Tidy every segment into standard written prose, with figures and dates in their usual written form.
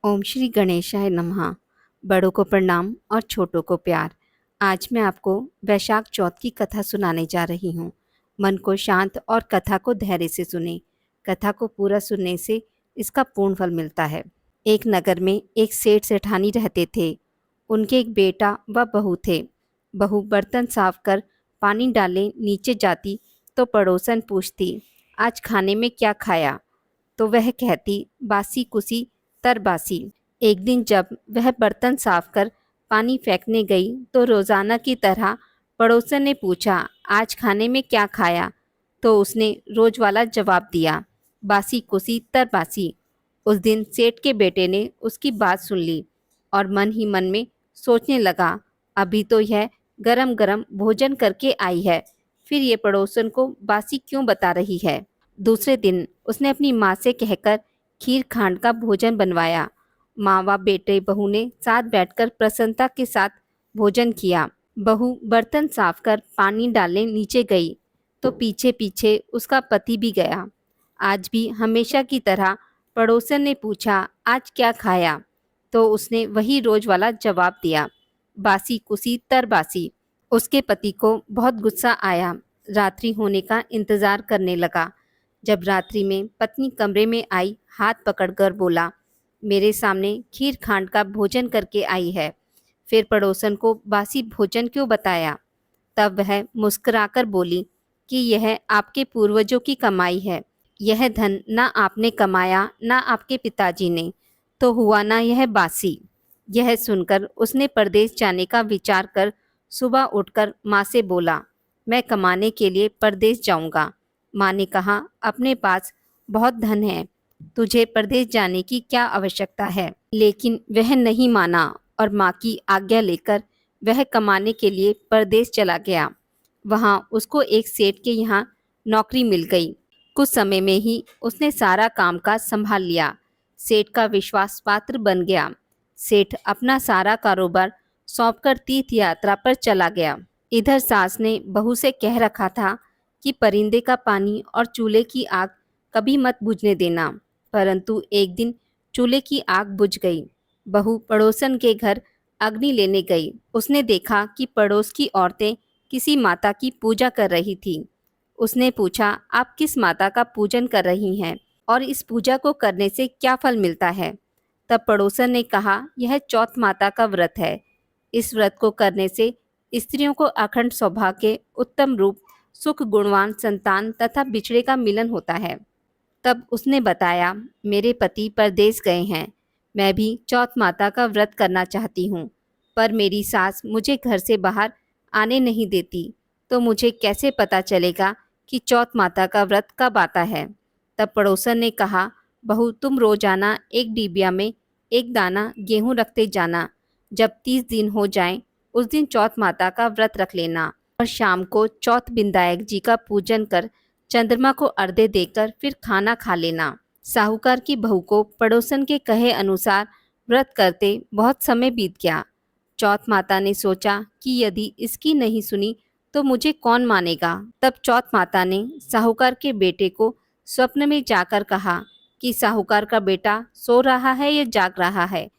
ओम श्री गणेशाय नमः। बड़ों को प्रणाम और छोटों को प्यार। आज मैं आपको वैशाख चौथ की कथा सुनाने जा रही हूँ। मन को शांत और कथा को धैर्य से सुने। कथा को पूरा सुनने से इसका पूर्ण फल मिलता है। एक नगर में एक सेठ सेठानी रहते थे। उनके एक बेटा व बहू थे। बहू बर्तन साफ कर पानी डाले नीचे जाती तो पड़ोसन पूछती, आज खाने में क्या खाया? तो वह कहती, बासी कुसी तरबासी। एक दिन जब वह बर्तन साफ कर पानी फेंकने गई तो रोजाना की तरह पड़ोसन ने पूछा, आज खाने में क्या खाया? तो उसने रोज वाला जवाब दिया, बासी कुसी तरबासी। उस दिन सेठ के बेटे ने उसकी बात सुन ली और मन ही मन में सोचने लगा, अभी तो यह गरम गरम भोजन करके आई है, फिर ये पड़ोसन को बासी क्यों बता रही है। दूसरे दिन उसने अपनी माँ से कहकर खीर खांड का भोजन बनवाया। माँ व बेटे बहू ने साथ बैठकर प्रसन्नता के साथ भोजन किया। बहू बर्तन साफ कर पानी डालने नीचे गई तो पीछे पीछे उसका पति भी गया। आज भी हमेशा की तरह पड़ोसन ने पूछा, आज क्या खाया? तो उसने वही रोज वाला जवाब दिया, बासी कुसी तरबासी। उसके पति को बहुत गुस्सा आया। रात्रि होने का इंतजार करने लगा। जब रात्रि में पत्नी कमरे में आई, हाथ पकड़कर बोला, मेरे सामने खीर खांड का भोजन करके आई है, फिर पड़ोसन को बासी भोजन क्यों बताया? तब वह मुस्कुराकर बोली कि यह आपके पूर्वजों की कमाई है। यह धन ना आपने कमाया ना आपके पिताजी ने, तो हुआ ना यह बासी। यह सुनकर उसने परदेश जाने का विचार कर सुबह उठकर माँ से बोला, मैं कमाने के लिए परदेश जाऊंगा। माँ ने कहा, अपने पास बहुत धन है, तुझे परदेश जाने की क्या आवश्यकता है? लेकिन वह नहीं माना और माँ की आज्ञा लेकर वह कमाने के लिए परदेश चला गया। वहाँ उसको एक सेठ के यहाँ नौकरी मिल गई। कुछ समय में ही उसने सारा कामकाज संभाल लिया। सेठ का विश्वास पात्र बन गया। सेठ अपना सारा कारोबार सौंपकर तीर्थ यात्रा पर चला गया। इधर सास ने बहू से कह रखा था कि परिंदे का पानी और चूल्हे की आग कभी मत बुझने देना, परंतु एक दिन चूल्हे की आग बुझ गई। बहू पड़ोसन के घर अग्नि लेने गई। उसने देखा कि पड़ोस की औरतें किसी माता की पूजा कर रही थी। उसने पूछा, आप किस माता का पूजन कर रही हैं और इस पूजा को करने से क्या फल मिलता है? तब पड़ोसन ने कहा, यह चौथ माता का व्रत है। इस व्रत को करने से स्त्रियों को अखंड सौभाग्य, उत्तम रूप, सुख, गुणवान संतान तथा बिछड़े का मिलन होता है। तब उसने बताया, मेरे पति परदेश गए हैं, मैं भी चौथ माता का व्रत करना चाहती हूँ, पर मेरी सास मुझे घर से बाहर आने नहीं देती, तो मुझे कैसे पता चलेगा कि चौथ माता का व्रत कब आता है? तब पड़ोसन ने कहा, बहू तुम रोजाना एक डिबिया में एक दाना गेहूं रखते जाना। जब 30 दिन हो जाएं, उस दिन चौथ माता का व्रत रख लेना और शाम को चौथ बिंदायक जी का पूजन कर चंद्रमा को अर्घ्य देकर फिर खाना खा लेना। साहूकार की बहू को पड़ोसन के कहे अनुसार व्रत करते बहुत समय बीत गया। चौथ माता ने सोचा कि यदि इसकी नहीं सुनी तो मुझे कौन मानेगा। तब चौथ माता ने साहूकार के बेटे को स्वप्न में जाकर कहा कि साहूकार का बेटा सो रहा है या जाग रहा है।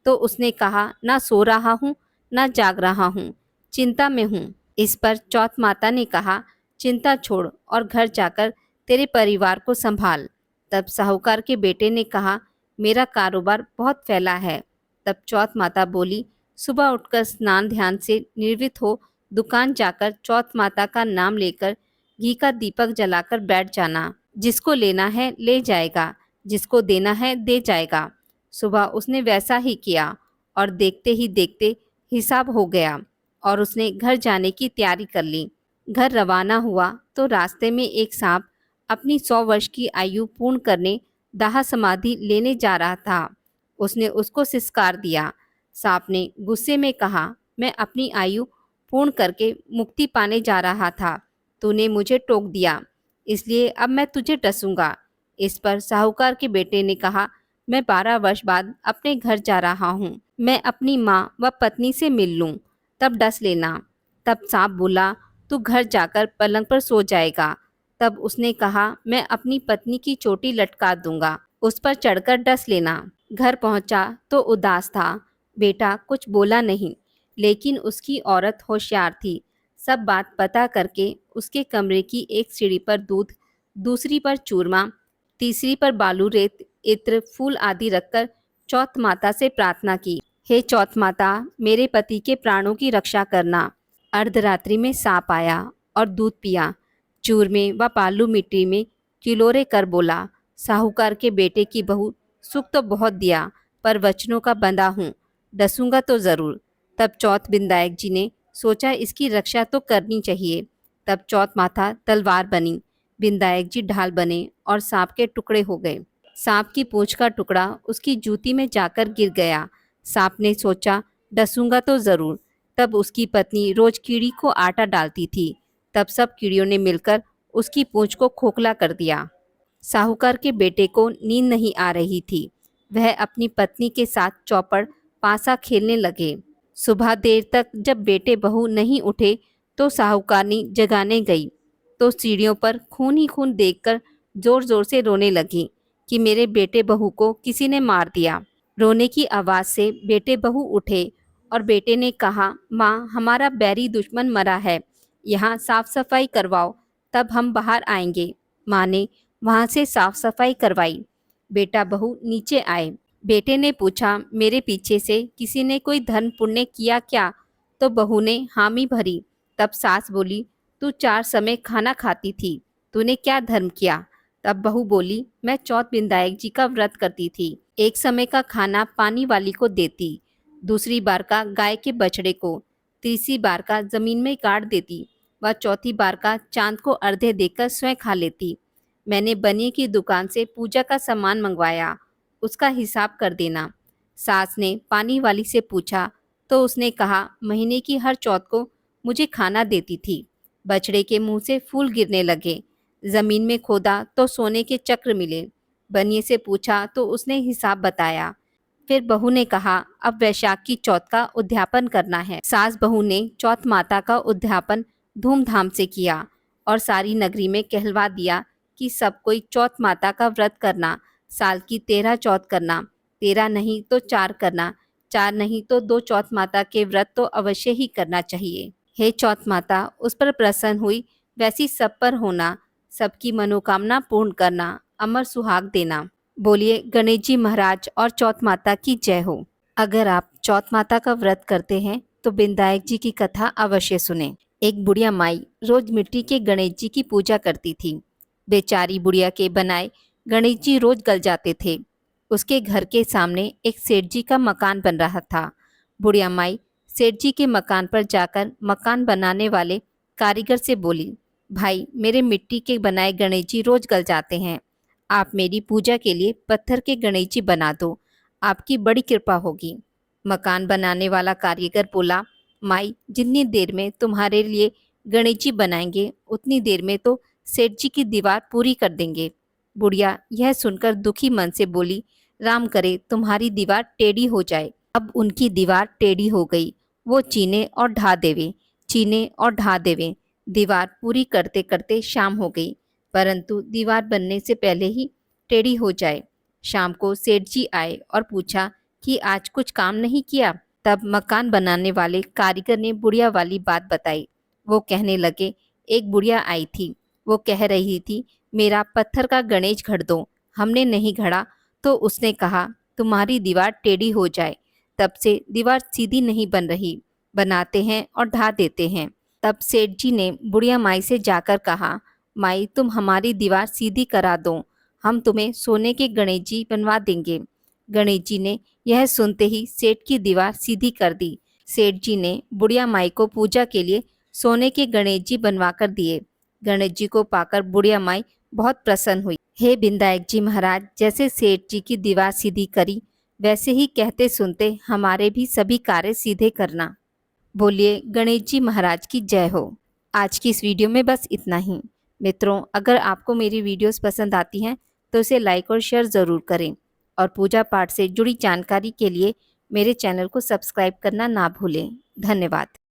तो उसने कहा, ना सो रहा हूँ ना जाग रहा हूँ, चिंता में हूँ। इस पर चौथ माता ने कहा, चिंता छोड़ और घर जाकर तेरे परिवार को संभाल। तब साहूकार के बेटे ने कहा, मेरा कारोबार बहुत फैला है। तब चौथ माता बोली, सुबह उठकर स्नान ध्यान से निर्वित हो दुकान जाकर चौथ माता का नाम लेकर घी का दीपक जलाकर बैठ जाना। जिसको लेना है ले जाएगा, जिसको देना है दे जाएगा। सुबह उसने वैसा ही किया और देखते ही देखते हिसाब हो गया और उसने घर जाने की तैयारी कर ली। घर रवाना हुआ तो रास्ते में एक सांप अपनी 100 वर्ष की आयु पूर्ण करने दाह समाधि लेने जा रहा था। उसने उसको सिसकार दिया। सांप ने गुस्से में कहा, मैं अपनी आयु पूर्ण करके मुक्ति पाने जा रहा था, तूने मुझे टोक दिया, इसलिए अब मैं तुझे डसूंगा। इस पर साहूकार के बेटे ने कहा, मैं 12 वर्ष बाद अपने घर जा रहा हूँ, मैं अपनी माँ व पत्नी से मिल लूँ, तब डस लेना। तब सांप बोला, तू घर जाकर पलंग पर सो जाएगा। तब उसने कहा, मैं अपनी पत्नी की चोटी लटका दूंगा, उस पर चढ़कर डस लेना। घर पहुंचा तो उदास था। बेटा कुछ बोला नहीं, लेकिन उसकी औरत होशियार थी। सब बात पता करके उसके कमरे की एक सीढ़ी पर दूध, दूसरी पर चूरमा, तीसरी पर बालू रेत, इत्र, फूल आदि रखकर चौथ माता से प्रार्थना की। हे चौथ माता, मेरे पति के प्राणों की रक्षा करना। अर्धरात्रि में सांप आया और दूध पिया। चूरमे व बालू मिट्टी में किलोरे कर बोला, साहूकार के बेटे की बहू, सुख तो बहुत दिया, पर वचनों का बंधा हूँ, डसूंगा तो जरूर। तब चौथ बिंदायक जी ने सोचा इसकी रक्षा तो करनी चाहिए। तब चौथ माता तलवार बनी, बिंदायक जी ढाल बने और सांप के टुकड़े हो गए। सांप की पूंछ का टुकड़ा उसकी जूती में जाकर गिर गया। सांप ने सोचा डसूंगा तो जरूर। तब उसकी पत्नी रोज कीड़ी को आटा डालती थी। तब सब कीड़ियों ने मिलकर उसकी पूंछ को खोखला कर दिया। साहूकार के बेटे को नींद नहीं आ रही थी। वह अपनी पत्नी के साथ चौपड़ पासा खेलने लगे। सुबह देर तक जब बेटे बहू नहीं उठे तो साहूकारनी जगाने गई तो सीढ़ियों पर खून ही खून देखकर जोर जोर से रोने लगी कि मेरे बेटे बहू को किसी ने मार दिया। रोने की आवाज़ से बेटे बहू उठे और बेटे ने कहा, माँ हमारा बैरी दुश्मन मरा है, यहाँ साफ सफाई करवाओ, तब हम बाहर आएंगे। माँ ने वहाँ से साफ सफाई करवाई। बेटा बहू नीचे आए। बेटे ने पूछा, मेरे पीछे से किसी ने कोई धर्म पुण्य किया क्या? तो बहू ने हामी भरी। तब सास बोली, तू 4 समय खाना खाती थी, तूने क्या धर्म किया? तब बहू बोली, मैं चौथ बिंदायक जी का व्रत करती थी। एक समय का खाना पानी वाली को देती, दूसरी बार का गाय के बछड़े को, तीसरी बार का जमीन में गाड़ देती व चौथी बार का चांद को अर्धे देकर स्वयं खा लेती। मैंने बनिए की दुकान से पूजा का सामान मंगवाया, उसका हिसाब कर देना। सास ने पानी वाली से पूछा तो उसने कहा, महीने की हर चौथ को मुझे खाना देती थी। बछड़े के मुंह से फूल गिरने लगे। जमीन में खोदा तो सोने के चक्र मिले। बनिए से पूछा तो उसने हिसाब बताया। फिर बहू ने कहा, अब वैशाख की चौथ का उद्यापन करना है। सास बहू ने चौथ माता का उद्यापन धूमधाम से किया और सारी नगरी में कहलवा दिया कि सब कोई चौथ माता का व्रत करना, साल की 13 चौथ करना, 13 नहीं तो 4 करना, 4 नहीं तो 2 चौथ माता के व्रत तो अवश्य ही करना चाहिए। हे चौथ माता, उस पर प्रसन्न हुई वैसी सब पर होना, सबकी मनोकामना पूर्ण करना, अमर सुहाग देना। बोलिए गणेश जी महाराज और चौथ माता की जय हो। अगर आप चौथ माता का व्रत करते हैं तो बिंदायक जी की कथा अवश्य सुने। एक बुढ़िया माई रोज मिट्टी के गणेश जी की पूजा करती थी। बेचारी बुढ़िया के बनाए गणेश जी रोज गल जाते थे। उसके घर के सामने एक सेठ जी का मकान बन रहा था। बुढ़िया माई सेठ जी के मकान पर जाकर मकान बनाने वाले कारीगर से बोली, भाई मेरे मिट्टी के बनाए गणेश जी रोज गल जाते हैं, आप मेरी पूजा के लिए पत्थर के गणेश जी बना दो, आपकी बड़ी कृपा होगी। मकान बनाने वाला कारीगर बोला, माई जितनी देर में तुम्हारे लिए गणेश जी बनाएंगे उतनी देर में तो सेठ जी की दीवार पूरी कर देंगे। बुढ़िया यह सुनकर दुखी मन से बोली, राम करे तुम्हारी दीवार टेढ़ी हो जाए। अब उनकी दीवार टेढ़ी हो गई। वो चीने और ढा देवे, चीने और ढा देवे। दीवार पूरी करते करते शाम हो गई, परंतु दीवार बनने से पहले ही टेढ़ी हो जाए। शाम को सेठ जी आए और पूछा कि आज कुछ काम नहीं किया। तब मकान बनाने वाले कारीगर ने बुढ़िया वाली बात बताई। वो कहने लगे, एक बुढ़िया आई थी, वो कह रही थी मेरा पत्थर का गणेश घड़ दो। हमने नहीं घड़ा तो उसने कहा तुम्हारी दीवार टेढ़ी हो जाए। तब से दीवार सीधी नहीं बन रही, बनाते हैं और ढा देते हैं। तब सेठ जी ने बुढ़िया माई से जाकर कहा, माई तुम हमारी दीवार सीधी करा दो, हम तुम्हें सोने के गणेश जी बनवा देंगे। गणेश जी ने यह सुनते ही सेठ की दीवार सीधी कर दी। सेठ जी ने बुढ़िया माई को पूजा के लिए सोने के गणेश जी बनवा कर दिए। गणेश जी को पाकर बुढ़िया माई बहुत प्रसन्न हुई। हे बिंदायक जी महाराज, जैसे सेठ जी की दीवार सीधी करी वैसे ही कहते सुनते हमारे भी सभी कार्य सीधे करना। बोलिए गणेश जी महाराज की जय हो। आज की इस वीडियो में बस इतना ही। मित्रों, अगर आपको मेरी वीडियोस पसंद आती हैं तो इसे लाइक और शेयर ज़रूर करें और पूजा पाठ से जुड़ी जानकारी के लिए मेरे चैनल को सब्सक्राइब करना ना भूलें। धन्यवाद।